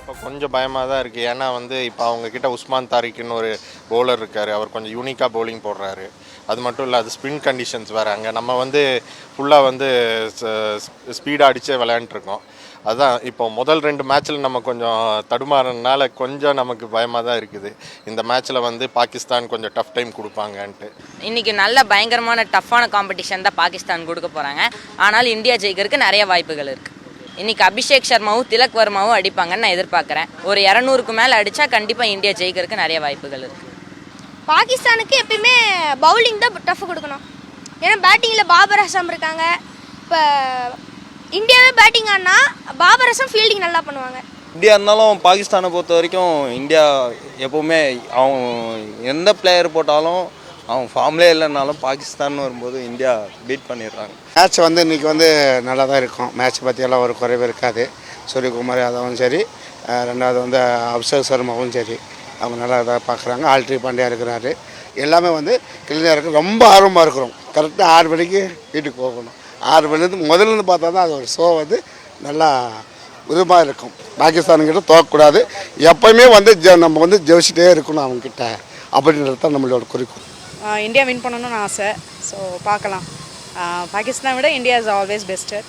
இப்போ கொஞ்சம் பயமாக தான் இருக்குது. ஏன்னா வந்து இப்போ அவங்கக்கிட்ட உஸ்மான் தாரிக்னு ஒரு பவுலர் இருக்கார். அவர் கொஞ்சம் யூனிக்காக பவுலிங் போடுறாரு. அது மட்டும் இல்லை, அது ஸ்பின் கண்டிஷன்ஸ் வேறு. அங்கே நம்ம வந்து ஃபுல்லாக வந்து ஸ்பீடாக அடித்தே விளையாண்டுருக்கோம். அதுதான் இப்போ முதல் 2 மேட்ச்சில் நம்ம கொஞ்சம் தடுமாறனால கொஞ்சம் நமக்கு பயமாக தான் இருக்குது. இந்த மேட்ச்சில் வந்து பாகிஸ்தான் கொஞ்சம் டஃப் டைம் கொடுப்பாங்கன்ட்டு. இன்றைக்கி நல்ல பயங்கரமான டஃப்பான காம்படிஷன் தான் பாகிஸ்தான் கொடுக்க போகிறாங்க. ஆனால் இந்தியா ஜெயிக்கிறதுக்கு நிறைய வாய்ப்புகள் இருக்குது. இன்றைக்கி அபிஷேக் சர்மாவும் திலக் வர்மாவும் அடிப்பாங்கன்னு நான் எதிர்பார்க்குறேன். ஒரு 200க்கு மேலே அடித்தா கண்டிப்பாக இந்தியா ஜெயிக்கிறதுக்கு நிறைய வாய்ப்புகள் இருக்குது. பாகிஸ்தானுக்கு எப்பயுமே பவுலிங் தான் டஃப் கொடுக்கணும். ஏன்னா பேட்டிங்கில் பாபர் அசாம் இருக்காங்க. இப்போ இந்தியாவே பேட்டிங் ஆடினா பாபர் அசாம் ஃபீல்டிங் நல்லா பண்ணுவாங்க. இந்தியா இருந்தாலும் பாகிஸ்தானை பொறுத்த வரைக்கும் இந்தியா எப்போவுமே அவங்க எந்த பிளேயர் போட்டாலும் அவங்க ஃபார்ம்லேயே இல்லைனாலும் பாகிஸ்தான் வரும்போது இந்தியா பீட் பண்ணிடுறாங்க. மேட்ச் வந்து இன்றைக்கி வந்து நல்லா தான் இருக்கும். மேட்ச் பற்றியெல்லாம் ஒரு குறைவு இருக்காது. சூரியகுமார் யாதவும் சரி, ரெண்டாவது வந்து அபிஷேக் சர்மாவும் சரி, அவங்க நல்லா தான் பார்க்குறாங்க. ஆல்ட்ரி பாண்டியா இருக்கிறாரு. எல்லாமே வந்து கிளீனாக இருக்குது. ரொம்ப ஆர்வமாக இருக்கிறோம். கரெக்டாக 6 மணிக்கு வீட்டுக்கு போகணும். 6 மணிலேருந்து முதல்லேருந்து பார்த்தா தான் அது ஒரு ஷோ வந்து நல்லா விரும்பமாக இருக்கும். பாகிஸ்தானுங்கிட்ட தோக்கக்கூடாது. எப்போயுமே வந்து நம்ம வந்து ஜெயிச்சிட்டே இருக்கணும் அவங்கக்கிட்ட அப்படின்றது தான் நம்மளோட குறிக்கோள். இந்தியா வின் பண்ணணும்னு ஆசை. ஸோ பார்க்கலாம். பாகிஸ்தானை விட இந்தியா இஸ் ஆல்வேஸ் பெஸ்ட்டு.